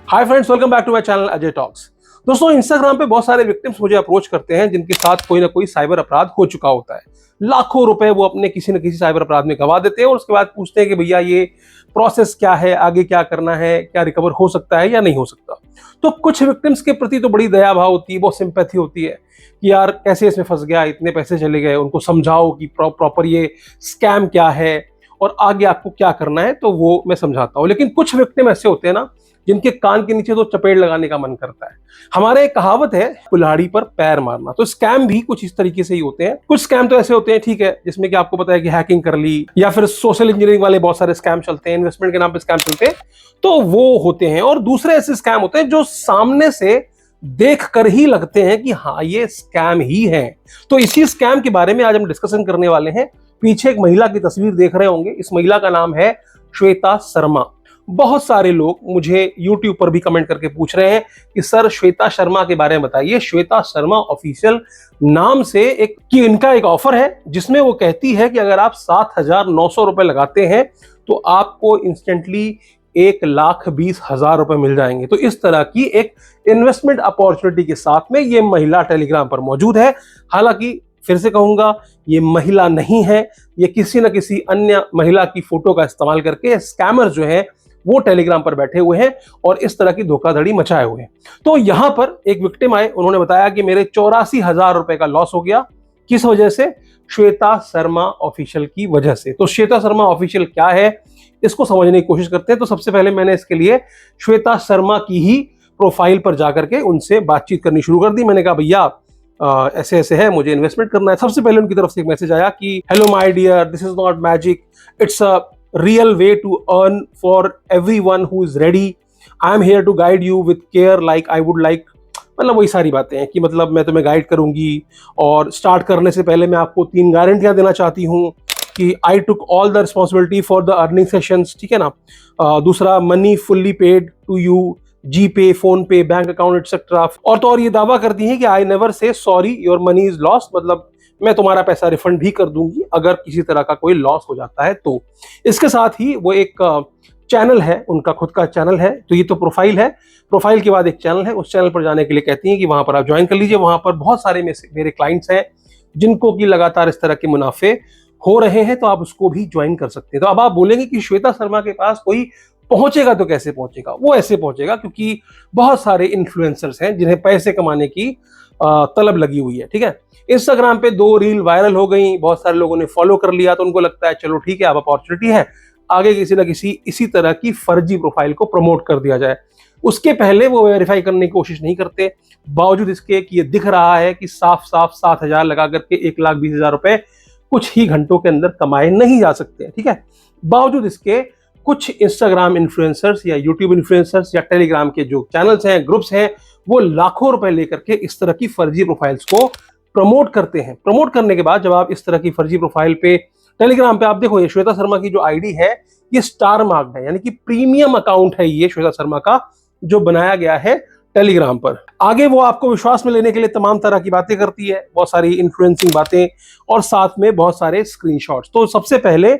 Hi friends, welcome back to my channel Ajay talks. दोस्तों, Instagram पे बहुत सारे विक्टिम्स मुझे अप्रोच करते हैं जिनके साथ कोई ना कोई साइबर अपराध हो चुका होता है। लाखों रुपए वो अपने किसी न किसी साइबर अपराध में गवा देते हैं और उसके बाद पूछते हैं कि भैया ये प्रोसेस क्या है, आगे क्या करना है, क्या रिकवर हो सकता है या नहीं हो सकता। तो कुछ विक्टिम्स के प्रति तो बड़ी दया भाव होती है, बहुत सिंपैथी होती है कि यार कैसे इसमें फंस गया, इतने पैसे चले गए, उनको समझाओ कि प्रॉपर ये स्कैम क्या है और आगे आपको क्या करना है, तो वो मैं समझाता हूँ। लेकिन कुछ विक्टिम ऐसे होते हैं ना जिनके कान के नीचे तो चपेट लगाने का मन करता है। हमारे एक कहावत है, कुल्हाड़ी पर पैर मारना। तो स्कैम भी कुछ इस तरीके से ही होते हैं। कुछ स्कैम तो ऐसे होते हैं, ठीक है, जिसमें कि आपको पता है कि हैकिंग कर ली, या फिर सोशल इंजीनियरिंग वाले बहुत सारे स्कैम चलते हैं, इन्वेस्टमेंट के नाम पे स्कैम चलते हैं, तो वो होते हैं। और दूसरे ऐसे स्कैम होते हैं जो सामने से देख कर ही लगते हैं कि हाँ ये स्कैम ही है। तो इसी स्कैम के बारे में आज हम डिस्कशन करने वाले हैं। पीछे एक महिला की तस्वीर देख रहे होंगे, इस महिला का नाम है श्वेता शर्मा। बहुत सारे लोग मुझे YouTube पर भी कमेंट करके पूछ रहे हैं कि सर श्वेता शर्मा के बारे में बताइए। श्वेता शर्मा ऑफिशियल नाम से इनका एक ऑफर है जिसमें वो कहती है कि अगर आप 7,900 रुपए लगाते हैं तो आपको इंस्टेंटली 1,20,000 रुपए मिल जाएंगे। तो इस तरह की एक इन्वेस्टमेंट अपॉर्चुनिटी के साथ में ये महिला टेलीग्राम पर मौजूद है। हालांकि फिर से कहूंगा, ये महिला नहीं है, ये किसी न किसी अन्य महिला की फोटो का इस्तेमाल करके स्कैमर जो है वो टेलीग्राम पर बैठे हुए हैं और इस तरह की धोखाधड़ी मचाए हुए हैं। तो यहां पर एक विक्टिम आए, उन्होंने बताया कि मेरे 84,000 रुपए का लॉस हो गया। किस वजह से? श्वेता शर्मा ऑफिशियल की वजह से। तो श्वेता शर्मा ऑफिशियल क्या है, इसको समझने की कोशिश करते हैं। तो सबसे पहले मैंने इसके लिए श्वेता शर्मा की ही प्रोफाइल पर जाकर के उनसे बातचीत करनी शुरू कर दी। मैंने कहा भैया ऐसे ऐसे है, मुझे इन्वेस्टमेंट करना है। सबसे पहले उनकी तरफ से एक मैसेज आया कि hello my dear, this is not magic, it's a real way to earn for everyone who is ready. I am here to guide you with care like I would like. मतलब वही सारी बातें हैं कि मतलब मैं तुम्हें गाइड करूंगी और स्टार्ट करने से पहले मैं आपको 3 गारंटियां देना चाहती हूँ कि I took all the responsibility for the earning sessions, ठीक है ना। दूसरा, money fully paid to you, GPay, phone पे, बैंक अकाउंट एक्सेट्रा। और तो और ये दावा करती है कि I never say sorry your money is lost, मतलब मैं तुम्हारा पैसा रिफंड भी कर दूंगी अगर किसी तरह का कोई लॉस हो जाता है तो। इसके साथ ही वो एक चैनल है, उनका खुद का चैनल है। तो ये तो प्रोफाइल है, प्रोफाइल के बाद एक चैनल है, उस चैनल पर जाने के लिए कहती हैं कि वहां पर आप ज्वाइन कर लीजिए। वहां पर बहुत सारे मेरे क्लाइंट्स हैं जिनको कि लगातार इस तरह के मुनाफे हो रहे हैं, तो आप उसको भी ज्वाइन कर सकते हैं। तो अब आप बोलेंगे कि श्वेता शर्मा के पास कोई पहुंचेगा तो कैसे पहुंचेगा? वो ऐसे पहुंचेगा क्योंकि बहुत सारे इन्फ्लुएंसर्स हैं जिन्हें पैसे कमाने की तलब लगी हुई है, ठीक है। इंस्टाग्राम पे 2 रील वायरल हो गई, बहुत सारे लोगों ने फॉलो कर लिया, तो उनको लगता है चलो ठीक है, अब अपॉर्चुनिटी है, आगे किसी ना किसी इसी तरह की फर्जी प्रोफाइल को प्रमोट कर दिया जाए। उसके पहले वो वेरीफाई करने की कोशिश नहीं करते, बावजूद इसके कि ये दिख रहा है कि साफ साफ 7,000 लगा करके 1,20,000 रुपए कुछ ही घंटों के अंदर कमाए नहीं जा सकते, ठीक है। बावजूद इसके कुछ इंस्टाग्राम इन्फ्लुएंसर्स या यूट्यूब इन्फ्लुएंसर्स या टेलीग्राम के जो चैनल्स हैं, ग्रुप्स हैं, वो लाखों रुपए लेकर के इस तरह की फर्जी प्रोफाइल्स को प्रमोट करते हैं। प्रमोट करने के बाद जब आप इस तरह की फर्जी प्रोफाइल पे टेलीग्राम पे आप देखो, ये श्वेता शर्मा की जो आईडी है ये स्टार मार्क्ड है, यानी कि प्रीमियम अकाउंट है ये श्वेता शर्मा का, जो बनाया गया है टेलीग्राम पर। आगे वो आपको विश्वास में लेने के लिए तमाम तरह की बातें करती है, बहुत सारी इन्फ्लुएंसिंग बातें और साथ में बहुत सारे स्क्रीनशॉट्स। तो सबसे पहले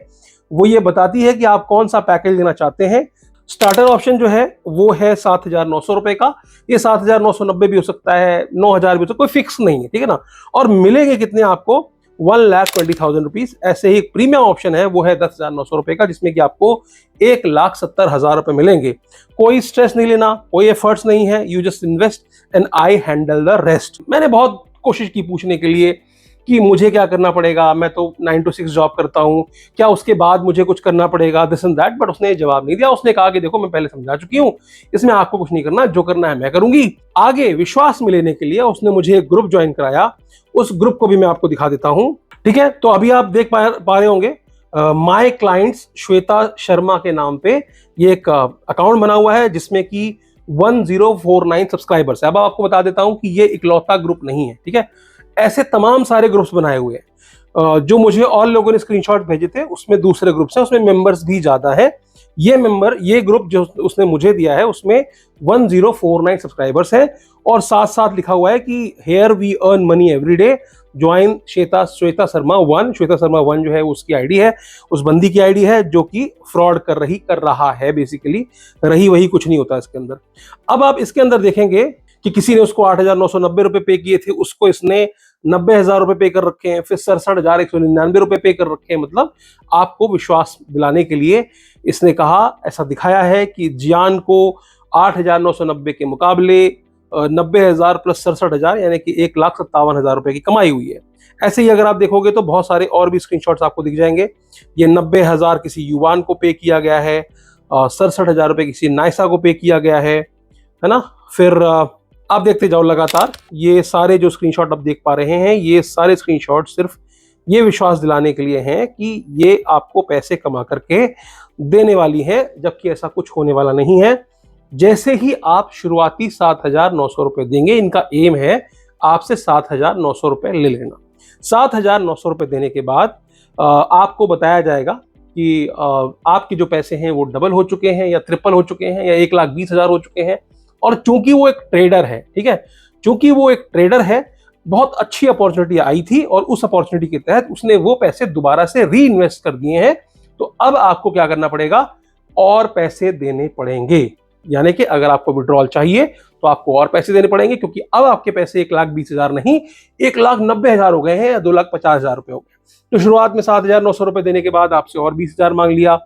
वो ये बताती है कि आप कौन सा पैकेज लेना चाहते हैं। स्टार्टर ऑप्शन जो है वो है 7,900 रुपए का। ये 7,990 भी हो सकता है, 9,000 भी हो सकता है, कोई फिक्स नहीं है, ठीक है ना। और मिलेंगे कितने आपको? 1,20,000 रुपीज। ऐसे ही प्रीमियम ऑप्शन है, वो है 10,900 रुपए का, जिसमें कि आपको 1,70,000 रुपए मिलेंगे। कोई स्ट्रेस नहीं लेना, कोई एफर्ट्स नहीं है, you just invest and I handle the rest. मैंने बहुत कोशिश की पूछने के लिए कि मुझे क्या करना पड़ेगा, मैं तो 9 to 6 जॉब करता हूं, क्या उसके बाद मुझे कुछ करना पड़ेगा, दिस एंड दैट, बट उसने जवाब नहीं दिया। उसने कहा कि देखो मैं पहले समझा चुकी हूं, इसमें आपको कुछ नहीं करना, जो करना है मैं करूंगी। आगे विश्वास में लेने के लिए उसने मुझे एक ग्रुप ज्वाइन कराया, उस ग्रुप को भी मैं आपको दिखा देता हूं, ठीक है। तो अभी आप देख पा रहे होंगे माय क्लाइंट्स श्वेता शर्मा के नाम पे ये एक अकाउंट बना हुआ है जिसमें कि 1049 सब्सक्राइबर्स है। अब आपको बता देता हूं कि ये इकलौता ग्रुप नहीं है, ठीक है। ऐसे तमाम सारे ग्रुप्स बनाए हुए हैं। जो मुझे और लोगों ने स्क्रीनशॉट भेजे थे उसमें दूसरे ग्रुप्स हैं, उसमें मेंबर्स भी ज्यादा है। ये ग्रुप जो उसने मुझे दिया है उसमें 1049 सब्सक्राइबर्स हैं और साथ साथ लिखा हुआ है कि here we earn money every day, join Shweta Sharma one. Shweta Sharma one जो है उसकी आईडी है, उस बंदी की आईडी है जो कि फ्रॉड कर रहा है। बेसिकली रही वही, कुछ नहीं होता इसके अंदर। अब आप इसके अंदर देखेंगे कि किसी ने उसको 8,990 रुपए पे किए थे, उसको इसने 90,000 रुपए पे कर रखे हैं, फिर 67,199 रुपए पे कर रखे हैं। मतलब आपको विश्वास दिलाने के लिए इसने कहा, ऐसा दिखाया है कि जियान को 8,990 के मुकाबले 90,000 प्लस 67,000 यानी कि 1,57,000 रुपए की कमाई हुई है। ऐसे ही अगर आप देखोगे तो बहुत सारे और भी स्क्रीनशॉट्स आपको दिख जाएंगे। ये 90,000 किसी युवान को पे किया गया है, 67,000 रुपए किसी नायसा को पे किया गया है ना। फिर आप देखते जाओ लगातार, ये सारे जो स्क्रीनशॉट आप देख पा रहे हैं, ये सारे स्क्रीनशॉट सिर्फ ये विश्वास दिलाने के लिए हैं कि ये आपको पैसे कमा करके देने वाली है, जबकि ऐसा कुछ होने वाला नहीं है। जैसे ही आप शुरुआती 7,900 रुपए देंगे, इनका एम है आपसे 7,900 रुपए ले लेना। 7,900 रुपए देने के बाद आपको बताया जाएगा कि आपके जो पैसे हैं वो डबल हो चुके हैं या ट्रिपल हो चुके हैं या 1,20,000 हो चुके हैं। और चूंकि वो एक ट्रेडर है, ठीक है, चूंकि वो एक ट्रेडर है, बहुत अच्छी अपॉर्चुनिटी आई थी और उस अपॉर्चुनिटी के तहत उसने वो पैसे दोबारा से री इन्वेस्ट कर दिए हैं। तो अब आपको क्या करना पड़ेगा, और पैसे देने पड़ेंगे। यानी कि अगर आपको विड्रॉल चाहिए तो आपको और पैसे देने पड़ेंगे, क्योंकि अब आपके पैसे 1,20,000 नहीं 1,90,000 हो गए हैं या 2,50,000 रुपए हो गए। तो शुरुआत में 7,900 रुपए देने के बाद आपसे और 20,000 मांग लिया,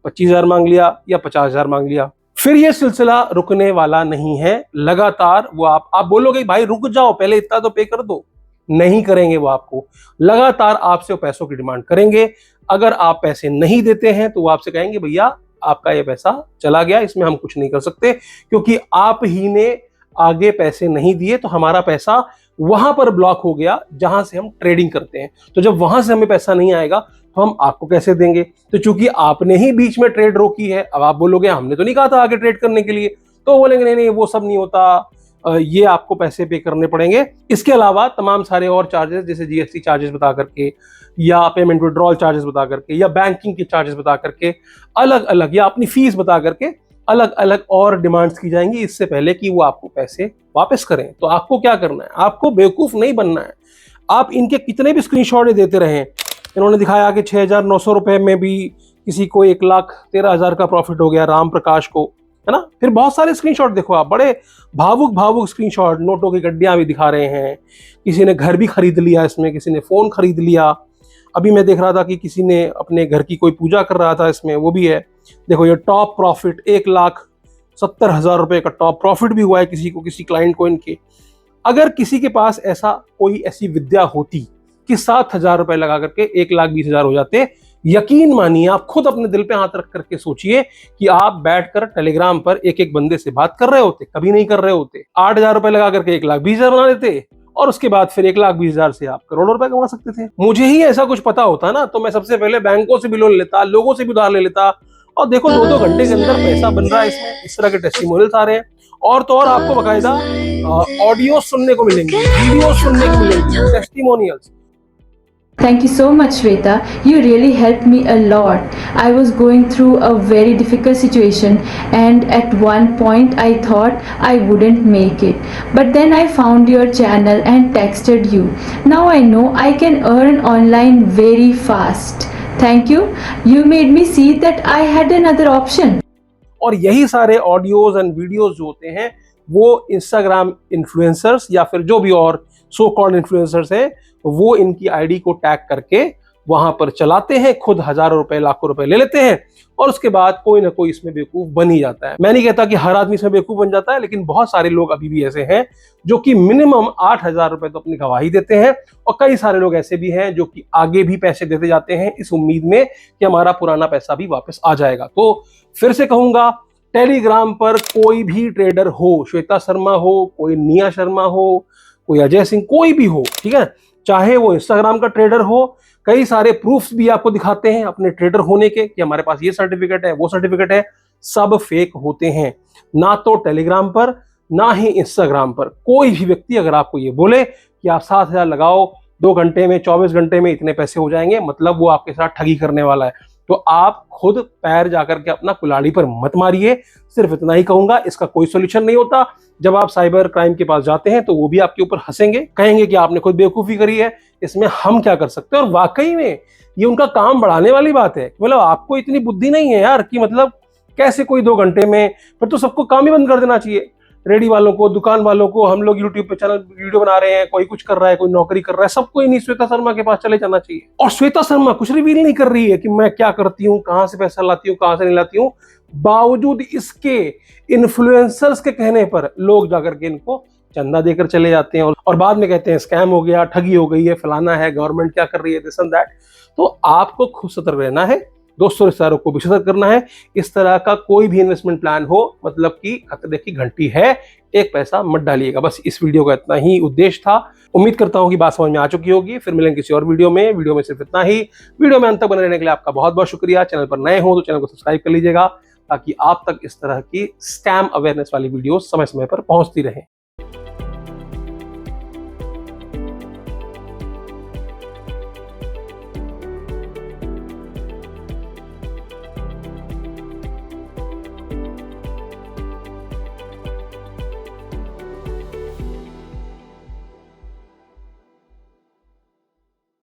25,000 मांग लिया या 50,000 मांग लिया। फिर ये सिलसिला रुकने वाला नहीं है, लगातार वो आप बोलोगे भाई रुक जाओ, पहले इतना तो पे कर दो, नहीं करेंगे वो आपको। लगातार आपसे वो पैसों की डिमांड करेंगे। अगर आप पैसे नहीं देते हैं तो वो आपसे कहेंगे भैया आपका ये पैसा चला गया, इसमें हम कुछ नहीं कर सकते, क्योंकि आप ही ने आगे पैसे नहीं दिए, तो हमारा पैसा वहां पर ब्लॉक हो गया जहां से हम ट्रेडिंग करते हैं। तो जब वहां से हमें पैसा नहीं आएगा तो हम आपको कैसे देंगे? तो चूंकि आपने ही बीच में ट्रेड रोकी है, अब आप बोलोगे हमने तो नहीं कहा था आगे ट्रेड करने के लिए, तो बोलेंगे नहीं नहीं वो सब नहीं होता, ये आपको पैसे पे करने पड़ेंगे। इसके अलावा तमाम सारे और चार्जेस, जैसे जीएसटी चार्जेस बता करके या पेमेंट विड्रॉल चार्जेस बता करके या बैंकिंग के चार्जेस बता करके अलग अलग, या अपनी फीस बता करके अलग अलग और डिमांड्स की जाएंगी, इससे पहले कि वो आपको पैसे वापस करें। तो आपको क्या करना है, आपको बेवकूफ नहीं बनना है। आप इनके कितने भी स्क्रीनशॉट देते रहे, इन्होंने दिखाया कि 6,900 रुपए में भी किसी को 1,13,000 का प्रॉफिट हो गया, राम प्रकाश को, है ना। फिर बहुत सारे स्क्रीनशॉट देखो आप, बड़े भावुक स्क्रीनशॉट, नोटों की गड्डियां भी दिखा रहे हैं। किसी ने घर भी खरीद लिया इसमें, किसी ने फोन खरीद लिया। अभी मैं देख रहा था कि किसी ने अपने घर की कोई पूजा कर रहा था इसमें, वो भी है। देखो ये टॉप प्रॉफिट 1,70,000 रुपए का टॉप प्रॉफिट भी हुआ है किसी को, किसी क्लाइंट को इनके। अगर किसी के पास ऐसी विद्या होती कि 7,000 रुपए लगा करके 1,20,000 हो जाते, यकीन मानिए, आप खुद अपने दिल पे हाथ रख करके सोचिए कि आप बैठकर टेलीग्राम पर एक एक बंदे से बात कर रहे होते? कभी नहीं कर रहे होते। 8,000 रुपए लगा करके 1,20,000 बना लेते और उसके बाद फिर 1,20,000 से आप करोड़ों रुपए कमा सकते थे। मुझे ही ऐसा कुछ पता होता ना तो मैं सबसे पहले बैंकों से भी लोन लेता, लोगों से भी उधार ले लेता, और देखो 2-2 घंटे के अंदर पैसा बन रहा है इसमें। इस तरह के टेस्टिमोनियल्स आ रहे हैं, और तो और आपको बकायदा ऑडियो सुनने को मिलेंगे, वीडियो सुनने को मिलेंगे, testimonials. Thank you so much, Shweta. You really helped me a lot. I was going through a very difficult situation, and at one point I thought I wouldn't make it. But then I found your channel and texted you. Now I know I can earn online very fast. Thank you. You made me see that I had another option. और यही सारे audios and videos जो होते हैं वो Instagram influencers या फिर जो भी और सो कॉल्ड इन्फ्लुएंसर्स हैं, वो इनकी आईडी को टैग करके वहां पर चलाते हैं, खुद हजारों रुपए लाखों रुपए ले लेते हैं, और उसके बाद कोई ना कोई इसमें बेवकूफ बन ही जाता है। मैं नहीं कहता कि हर आदमी इसमें बेवकूफ बन जाता है, लेकिन बहुत सारे लोग अभी भी ऐसे हैं जो कि मिनिमम 8,000 रुपए तो अपनी गवाही देते हैं, और कई सारे लोग ऐसे भी हैं जो कि आगे भी पैसे देते जाते हैं इस उम्मीद में कि हमारा पुराना पैसा भी वापस आ जाएगा। तो फिर से कहूंगा, टेलीग्राम पर कोई भी ट्रेडर हो, श्वेता शर्मा हो, कोई निया शर्मा हो, कोई अजय सिंह, कोई भी हो, ठीक है, चाहे वो इंस्टाग्राम का ट्रेडर हो, कई सारे प्रूफ्स भी आपको दिखाते हैं अपने ट्रेडर होने के कि हमारे पास ये सर्टिफिकेट है, वो सर्टिफिकेट है, सब फेक होते हैं। ना तो टेलीग्राम पर ना ही इंस्टाग्राम पर कोई भी व्यक्ति अगर आपको ये बोले कि आप 7,000 लगाओ 2 घंटे में, 24 घंटे में इतने पैसे हो जाएंगे, मतलब वो आपके साथ ठगी करने वाला है। तो आप खुद पैर जाकर के अपना कुल्हाड़ी पर मत मारिए। सिर्फ इतना ही कहूंगा, इसका कोई सोल्यूशन नहीं होता। जब आप साइबर क्राइम के पास जाते हैं तो वो भी आपके ऊपर हंसेंगे, कहेंगे कि आपने खुद बेवकूफी करी है, इसमें हम क्या कर सकते हैं। और वाकई में ये उनका काम बढ़ाने वाली बात है। मतलब आपको इतनी बुद्धि नहीं है यार कि मतलब कैसे कोई 2 घंटे में, फिर तो सबको काम ही बंद कर देना चाहिए। रेडी वालों को, दुकान वालों को, हम लोग यूट्यूब पे चैनल वीडियो बना रहे हैं, कोई कुछ कर रहा है, कोई नौकरी कर रहा है, सबको इन्हीं श्वेता शर्मा के पास चले जाना चाहिए। और श्वेता शर्मा कुछ रिवील नहीं कर रही है कि मैं क्या करती हूँ, कहां से पैसा लाती हूँ, कहां से नहीं लाती हूँ। बावजूद इसके इन्फ्लुएंसर्स के कहने पर लोग जाकर के इनको चंदा देकर चले जाते हैं और बाद में कहते हैं स्कैम हो गया, ठगी हो गई है, फलाना है, गवर्नमेंट क्या कर रही है, दिस एंड दैट। तो आपको खुद सतर्क रहना है, दोस्तों रिश्तेदारों को भी सतर्क करना है। इस तरह का कोई भी इन्वेस्टमेंट प्लान हो, मतलब कि खतरे की घंटी है, एक पैसा मत डालिएगा। बस इस वीडियो का इतना ही उद्देश्य था। उम्मीद करता हूं कि बात समझ में आ चुकी होगी। फिर मिलेंगे किसी और वीडियो में सिर्फ इतना ही। वीडियो में अंत तक बने रहने के लिए आपका बहुत बहुत शुक्रिया। चैनल पर नए हो तो चैनल को सब्सक्राइब कर लीजिएगा, ताकि आप तक इस तरह की स्कैम अवेयरनेस वाली वीडियो समय समय पर पहुंचती रहे।